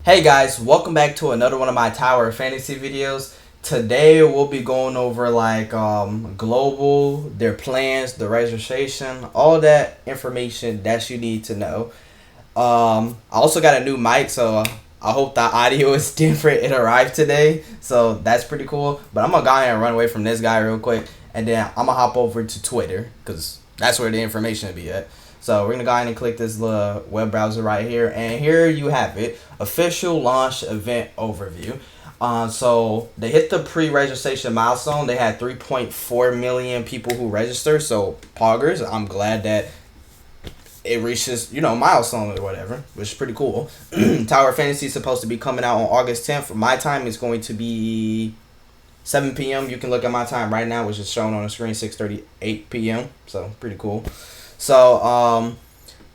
Hey guys, welcome back to another one of my Tower Fantasy videos. Today we'll be going over like global, their plans, the registration, all that information that you need to know. I also got a new mic, so I hope the audio is different. It arrived today, so that's pretty cool. But I'm gonna go ahead and run away from this guy real quick, and then I'm gonna hop over to Twitter because that's where the information will be at. So we're gonna go ahead and click this little web browser right here, and here you have it: official launch event overview. So they hit the pre-registration milestone. They had 3.4 million people who registered. So poggers, I'm glad that it reaches, milestone or whatever, which is pretty cool. Tower Fantasy is supposed to be coming out on August 10th. My time is going to be 7 p.m. You can look at my time right now, which is shown on the screen, 6:38 p.m. So pretty cool. So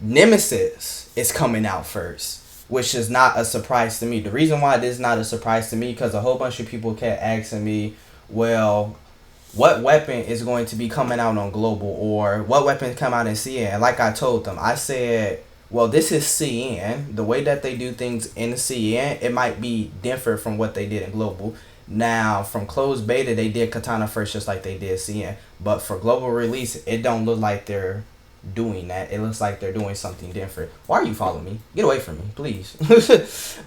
Nemesis is coming out first, which is not a surprise to me. The reason why this is not a surprise to me, because a whole bunch of people kept asking me, well, what weapon is going to be coming out on global, or what weapons come out in CN? And like I told them, I said, well, this is CN. The way that they do things in CN, it might be different from what they did in global. Now, from closed beta, they did Katana first, just like they did CN. But for global release, it don't look like they're doing that. It looks like they're doing something different. Why are you following me? Get away from me, please.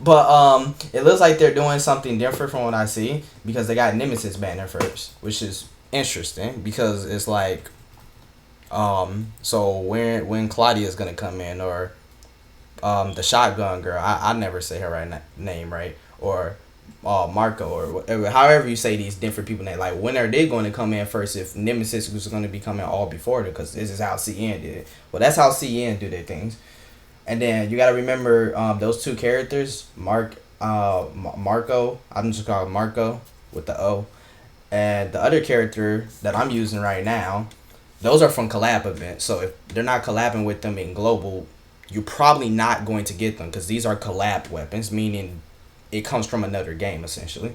But it looks like they're doing something different from what I see, because they got Nemesis banner first, which is interesting, because it's like so when Claudia's gonna come in, or the shotgun girl, I never say her name right, or Marco, or whatever, however you say these different people name. Like, when are they going to come in first if Nemesis was going to be coming all before them? Because this is how CN did it. Well, that's how CN do their things. And then you got to remember those two characters, Marco. I'm just calling Marco with the O, and the other character that I'm using right now. Those are from collab events. So if they're not collabing with them in global, you're probably not going to get them, because these are collab weapons, meaning it comes from another game essentially.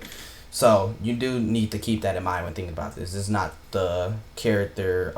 So you do need to keep that in mind when thinking about this. This is not the character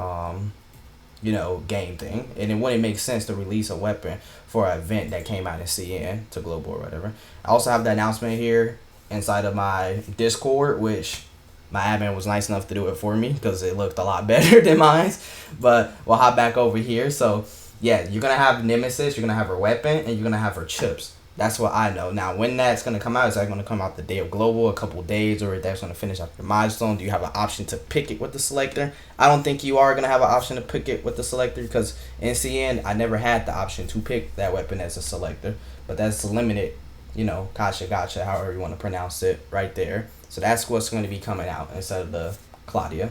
game thing, and it wouldn't make sense to release a weapon for an event that came out in CN to global or whatever. I also have the announcement here inside of my Discord, which my admin was nice enough to do it for me because it looked a lot better than mine. But we'll hop back over here. So yeah, you're gonna have Nemesis, you're gonna have her weapon, and you're gonna have her chips. That's what I know. Now, when that's going to come out, is that going to come out the day of global, a couple of days, or that's going to finish after the milestone? Do you have an option to pick it with the selector? I don't think you are going to have an option to pick it with the selector, because in CN, I never had the option to pick that weapon as a selector. But that's limited, gotcha, however you want to pronounce it, right there. So that's what's going to be coming out instead of the Claudia.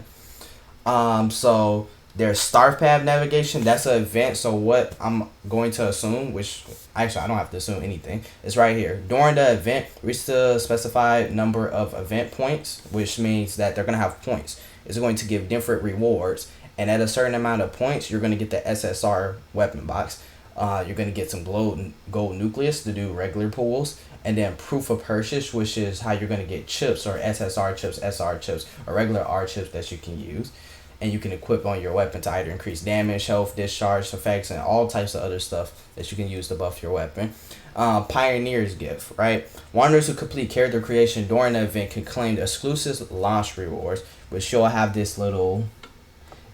So there's Star Path navigation. That's an event. So what I'm going to assume, which actually I don't have to assume anything, is right here. During the event, reach the specified number of event points, which means that they're going to have points. It's going to give different rewards, and at a certain amount of points, you're going to get the SSR weapon box. You're going to get some gold nucleus to do regular pulls, and then proof of purchase, which is how you're going to get chips, or SSR chips, SR chips, or regular R chips that you can use. And you can equip on your weapon to either increase damage, health, discharge effects, and all types of other stuff that you can use to buff your weapon. Pioneer's Gift, right? Wanderers who complete character creation during the event can claim the exclusive launch rewards, which you'll have this little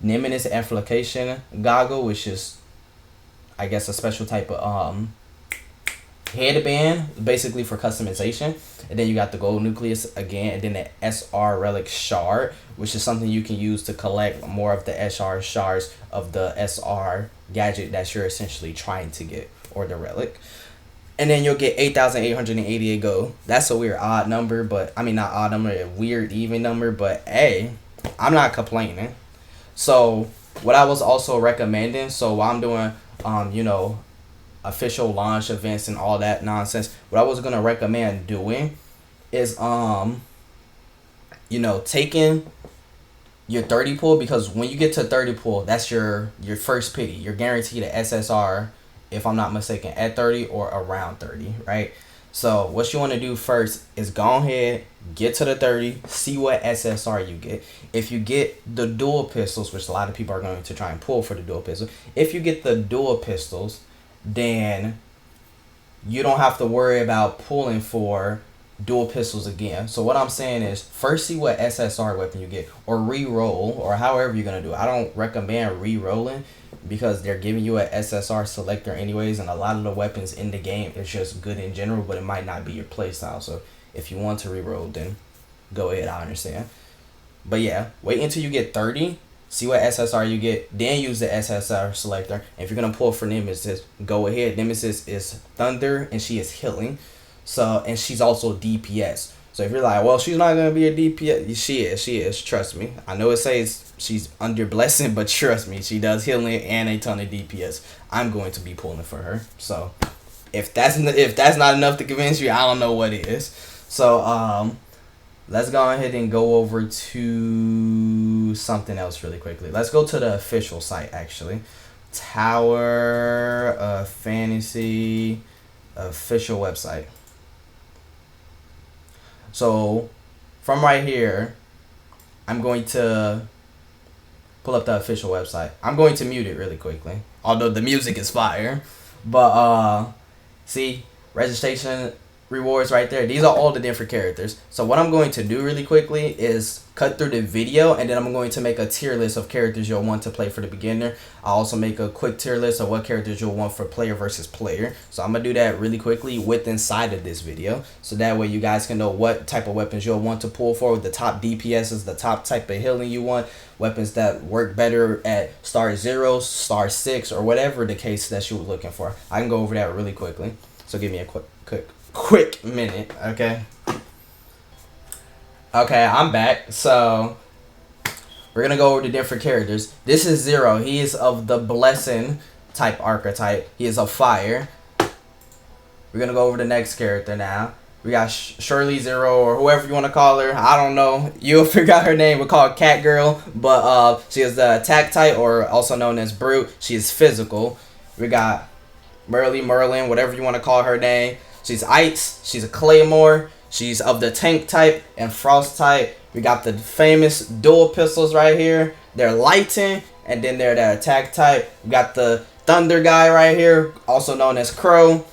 Nemesis amplification goggle, which is, I guess, a special type of headband, basically for customization. And then you got the gold nucleus again, and then the SR relic shard, which is something you can use to collect more of the SR shards of the SR gadget that you're essentially trying to get, or the relic. And then you'll get 8,888 gold. That's a weird odd number, but I mean, not odd number, a weird even number, but hey, I'm not complaining. So what I was also recommending, so while I'm doing official launch events and all that nonsense, what I was gonna recommend doing is taking your 30 pull, because when you get to 30 pull, that's your first pity. You're guaranteed an SSR, if I'm not mistaken, at 30 or around 30, right? So what you want to do first is go ahead, get to the 30, see what SSR you get. If you get the dual pistols, which a lot of people are going to try and pull for the dual pistol, if you get the dual pistols, then you don't have to worry about pulling for dual pistols again. So what I'm saying is, first see what SSR weapon you get, or re-roll, or however you're gonna do it. I don't recommend re-rolling because they're giving you a SSR selector anyways, and a lot of the weapons in the game is just good in general, but it might not be your playstyle. So if you want to re-roll, then go ahead. I understand. But yeah, wait until you get 30. See what SSR you get, then use the SSR selector. If you're gonna pull for Nemesis, go ahead. Nemesis is Thunder and she is healing. So, and she's also DPS. So if you're like, well, she's not gonna be a DPS, she is. Trust me. I know it says she's under blessing, but trust me, she does healing and a ton of DPS. I'm going to be pulling for her. So if that's not enough to convince you, I don't know what is. So let's go ahead and go over to something else really quickly. Let's go to the official site, actually. Tower of Fantasy official website. So from right here, I'm going to pull up the official website. I'm going to mute it really quickly, although the music is fire. But see, registration rewards right there. These are all the different characters. So what I'm going to do really quickly is cut through the video, and then I'm going to make a tier list of characters you'll want to play for the beginner. I'll also make a quick tier list of what characters you'll want for player versus player. So I'm gonna do that really quickly inside of this video, so that way you guys can know what type of weapons you'll want to pull for, the top DPSs, the top type of healing you want, weapons that work better at star 0, star 6, or whatever the case that you're looking for. I can go over that really quickly. So give me a quick minute, okay? Okay, I'm back. So we're gonna go over the different characters. This is Zero. He is of the blessing type archetype. He is of fire. We're gonna go over the next character now. We got Shirley Zero, or whoever you want to call her. I don't know. You'll figure out her name. We'll call her Cat Girl. But she is the attack type, or also known as Brute. She is physical. We got Merlin, whatever you want to call her name. She's ice. She's a claymore. She's of the tank type and frost type. We got the famous dual pistols right here. They're lighting, and then they're the attack type. We got the thunder guy right here, also known as Crow.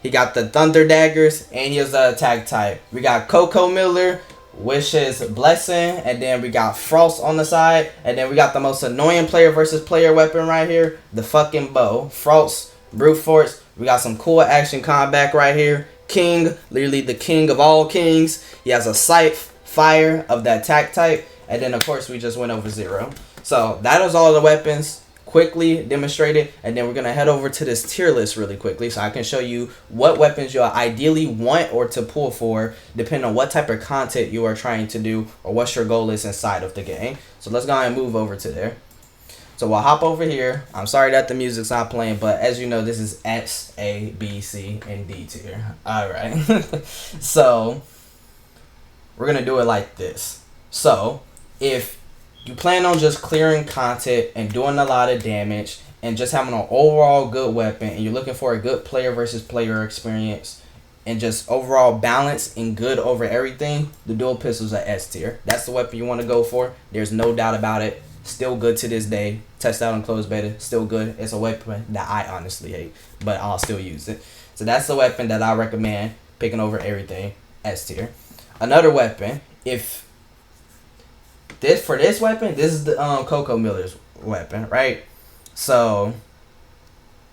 He got the thunder daggers, and he is the attack type. We got Coco Miller, which is blessing, and then we got Frost on the side, and then we got the most annoying player versus player weapon right here, the fucking bow. Frost, brute force. We got some cool action combat right here. King, literally the king of all kings. He has a scythe, fire of the attack type, and then of course we just went over Zero. So that is all the weapons quickly demonstrated, and then we're gonna head over to this tier list really quickly so I can show you what weapons you'll ideally want or to pull for, depending on what type of content you are trying to do or what your goal is inside of the game. So let's go ahead and move over to there. So we'll hop over here. I'm sorry that the music's not playing, but as you know, this is S, A, B, C, and D tier. Alright. So we're going to do it like this. So if you plan on just clearing content and doing a lot of damage and just having an overall good weapon, and you're looking for a good player versus player experience and just overall balance and good over everything, the dual pistols are S tier. That's the weapon you want to go for. There's no doubt about it. Still good to this day. Test out on closed beta. Still good. It's a weapon that I honestly hate, but I'll still use it. So that's the weapon that I recommend picking over everything. S tier. Another weapon, if this for this weapon, this is the Coco Miller's weapon, right? So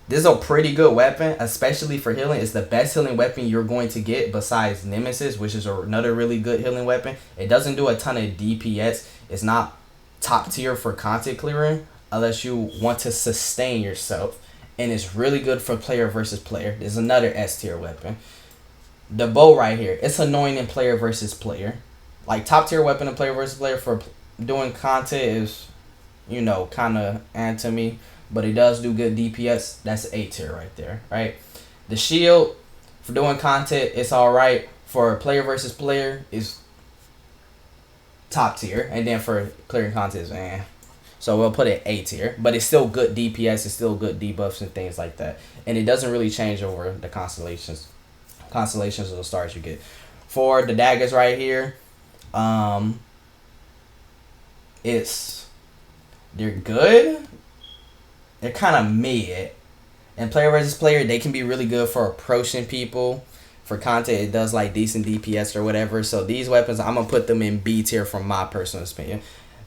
this is a pretty good weapon, especially for healing. It's the best healing weapon you're going to get besides Nemesis, which is another really good healing weapon. It doesn't do a ton of DPS. It's not top tier for content clearing unless you want to sustain yourself, and it's really good for player versus player. There's another S tier weapon, the bow right here. It's annoying in player versus player. Like top tier weapon in player versus player for doing content is, you know, kind of to me, but it does do good DPS. That's A tier right there, right? The shield for doing content, it's all right. For player versus player is top tier, and then for clearing content, man. So we'll put it A tier, but it's still good DPS, it's still good debuffs and things like that, and it doesn't really change over the constellations of the stars you get. For the daggers right here, they're good. They're kind of mid, And player versus player, they can be really good for approaching people. For content, it does like decent DPS or whatever. So these weapons, I'm gonna put them in B tier from my personal opinion.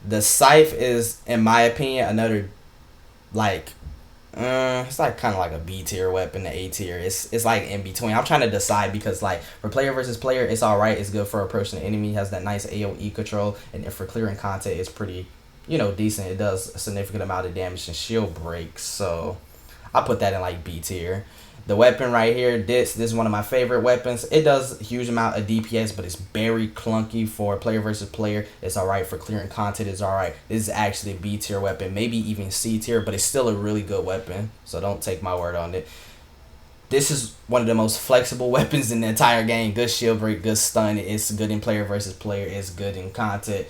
The scythe is, in my opinion, another like it's like kind of like a B tier weapon to A tier. It's like in between. I'm trying to decide because like for player versus player, it's alright. It's good for approaching the enemy. Has that nice AOE control, and if for clearing content, it's pretty, you know, decent. It does a significant amount of damage and shield breaks. So I put that in like B tier. The weapon right here, this is one of my favorite weapons. It does a huge amount of DPS, but it's very clunky for player versus player. It's alright for clearing content. It's alright. This is actually a B tier weapon, maybe even C tier, but it's still a really good weapon. So don't take my word on it. This is one of the most flexible weapons in the entire game. Good shield break, good stun. It's good in player versus player. It's good in content.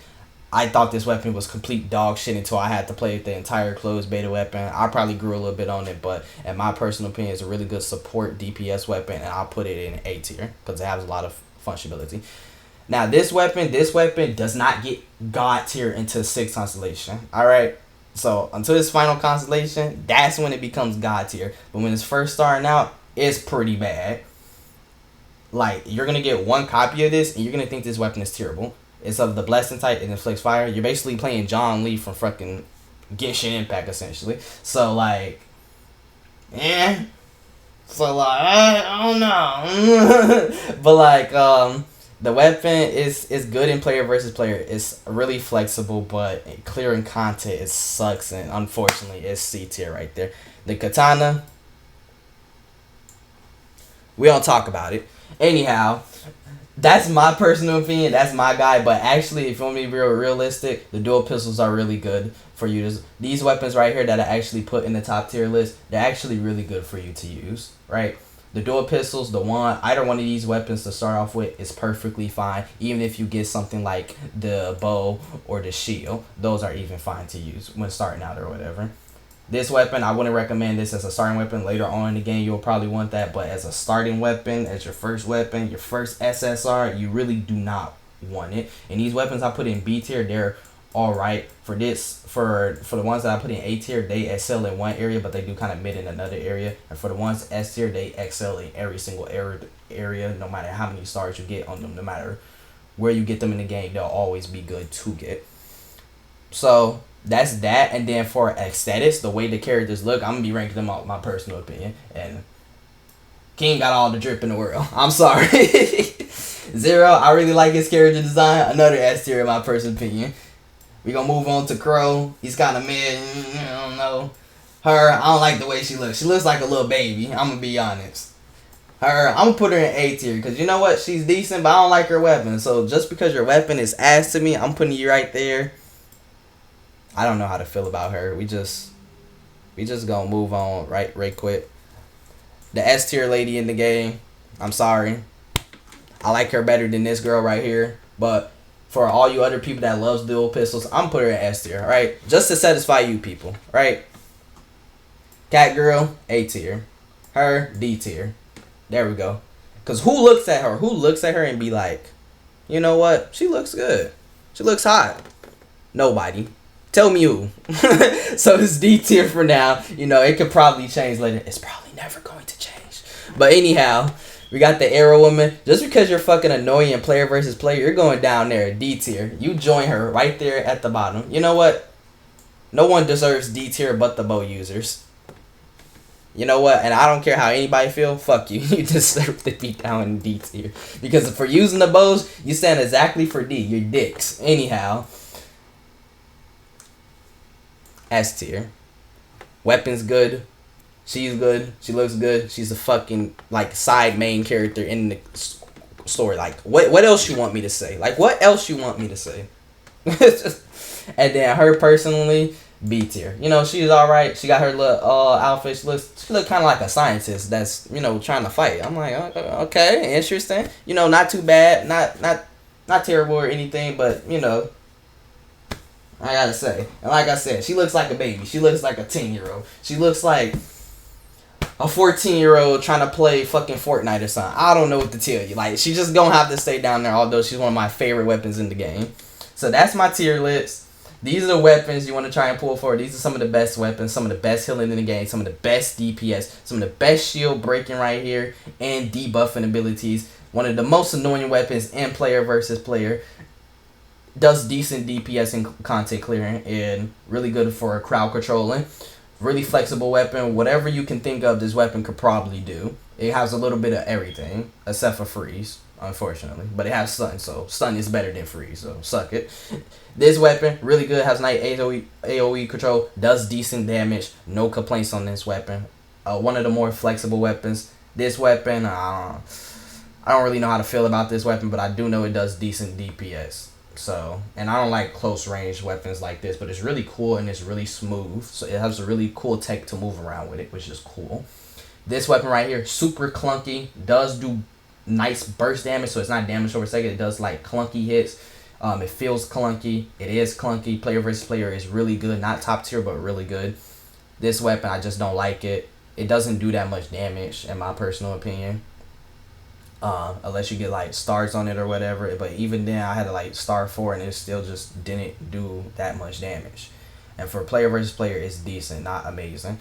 I thought this weapon was complete dog shit until I had to play with the entire closed beta weapon. I probably grew a little bit on it, but in my personal opinion, it's a really good support DPS weapon, and I'll put it in A tier because it has a lot of functionality. Now, this weapon does not get God tier into 6th constellation. Alright? So, until this final constellation, that's when it becomes God tier. But when it's first starting out, it's pretty bad. Like, you're going to get one copy of this, and you're going to think this weapon is terrible. It's of the blessing type. It inflicts fire. You're basically playing John Lee from fucking Genshin Impact, essentially. So, like, So, like, I don't know. But, like, the weapon is good in player versus player. It's really flexible, but clearing content, it sucks. And unfortunately, it's C tier right there. The katana, we don't talk about it. Anyhow, that's my personal opinion. That's my guy. But actually, if you want me to be realistic, the dual pistols are really good for you to. These weapons right here that I actually put in the top tier list, they're actually really good for you to use, right? The dual pistols, either one of these weapons to start off with is perfectly fine. Even if you get something like the bow or the shield, those are even fine to use when starting out or whatever. This weapon, I wouldn't recommend this as a starting weapon. Later on in the game, you'll probably want that. But as a starting weapon, as your first weapon, your first SSR, you really do not want it. And these weapons I put in B tier, they're alright. For this, for the ones that I put in A tier, they excel in one area, but they do kind of mid in another area. And for the ones S tier, they excel in every single area, no matter how many stars you get on them, no matter where you get them in the game, they'll always be good to get. So that's that. And then for aesthetics, the way the characters look, I'm gonna be ranking them out my personal opinion. And King got all the drip in the world. I'm sorry. Zero, I really like his character design. Another S tier in my personal opinion. We gonna move on to Crow. He's kind of mid. I don't know. Her, I don't like the way she looks. She looks like a little baby. I'm gonna be honest. Her, I'm gonna put her in A tier because you know what? She's decent, but I don't like her weapon. So just because your weapon is ass to me, I'm putting you right there. I don't know how to feel about her. We just gonna move on right quick. The S tier lady in the game, I'm sorry. I like her better than this girl right here. But for all you other people that loves dual pistols, I'm putting her in S tier, right? Just to satisfy you people, right? Cat girl, A tier. Her, D tier. There we go. Because who looks at her? Who looks at her and be like, you know what? She looks good. She looks hot. Nobody. Tell me who. So it's D tier for now. You know, it could probably change later. It's probably never going to change. But anyhow, we got the Arrow Woman. Just because you're fucking annoying in player versus player, you're going down there, D tier. You join her right there at the bottom. You know what? No one deserves D tier but the bow users. You know what? And I don't care how anybody feel. Fuck you. You deserve to be down in D tier. Because for using the bows, you stand exactly for D. You're dicks. Anyhow. S tier. Weapons good. She's good. She looks good. She's a fucking like side main character in the story. Like what else you want me to say? Like what else you want me to say? And then her personally, B tier. You know, she's alright. She got her little outfit. She look kind of like a scientist that's, you know, trying to fight. I'm like, okay, interesting. You know, not too bad. Not terrible or anything, but you know, I gotta say. And like I said, she looks like a baby. She looks like a 10-year-old. She looks like a 14-year-old trying to play fucking Fortnite or something. I don't know what to tell you. Like, she's just gonna have to stay down there, although she's one of my favorite weapons in the game. So that's my tier list. These are the weapons you want to try and pull for. These are some of the best weapons, some of the best healing in the game, some of the best DPS, some of the best shield breaking right here, and debuffing abilities. One of the most annoying weapons in player versus player. Does decent DPS and content clearing, and really good for crowd controlling. Really flexible weapon. Whatever you can think of, this weapon could probably do. It has a little bit of everything, except for freeze, unfortunately. But it has stun, so stun is better than freeze, so suck it. This weapon, really good, has nice AoE control, does decent damage. No complaints on this weapon. One of the more flexible weapons. This weapon, I don't really know how to feel about this weapon, but I do know it does decent DPS. So, and I don't like close range weapons like this, but it's really cool and it's really smooth. So it has a really cool tech to move around with it, which is cool. This weapon right here, super clunky, does do nice burst damage, so it's not damage over a second. It does like clunky hits. It feels clunky. It is clunky. Player versus player is really good. Not top tier, but really good. This weapon, I just don't like it. It doesn't do that much damage, in my personal opinion. Unless you get like stars on it or whatever, but even then I had to like star 4 and it still just didn't do that much damage. And for player versus player, it's decent, not amazing.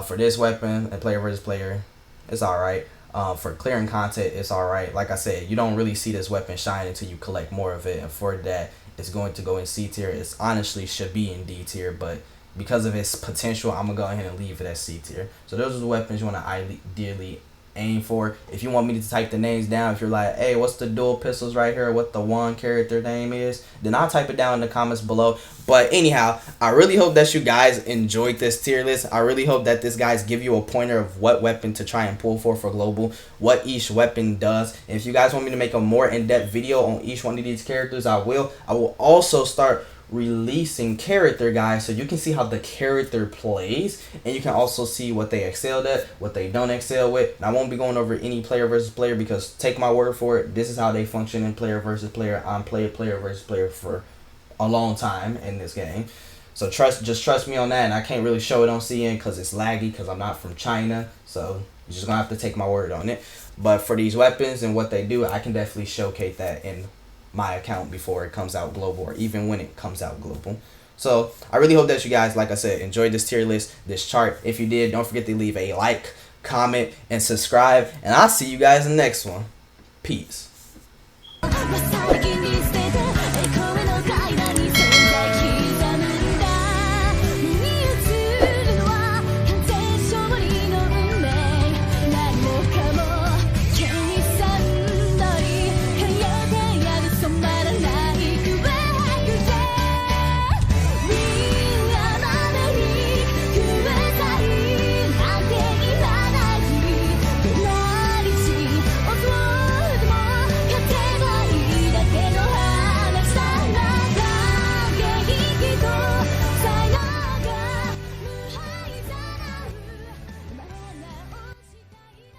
For this weapon and player versus player, it's alright. For clearing content, it's alright. Like I said, you don't really see this weapon shine until you collect more of it, and for that, it's going to go in C tier. It honestly should be in D tier, but because of its potential, I'm gonna go ahead and leave it at C tier. So those are the weapons you want to ideally aim for. If you want me to type the names down, if you're like, hey, what's the dual pistols right here, what the one character name is, then I'll type it down in the comments below. But anyhow, I really hope that you guys enjoyed this tier list. I really hope that this guys give you a pointer of what weapon to try and pull for global, what each weapon does. And if you guys want me to make a more in-depth video on each one of these characters, I will. I will also start releasing character guys, so you can see how the character plays, and you can also see what they excelled at, what they don't excel with. And I won't be going over any player versus player, because take my word for it, this is how they function in player versus player. I'm played player versus player for a long time in this game, so just trust me on that. And I can't really show it on CN because it's laggy, because I'm not from China, so you're just gonna have to take my word on it. But for these weapons and what they do, I can definitely showcase that in my account before it comes out global, or even when it comes out global. So I really hope that you guys, like I said, enjoyed this tier list, this chart. If you did, don't forget to leave a like, comment, and subscribe, and I'll see you guys in the next one. Peace.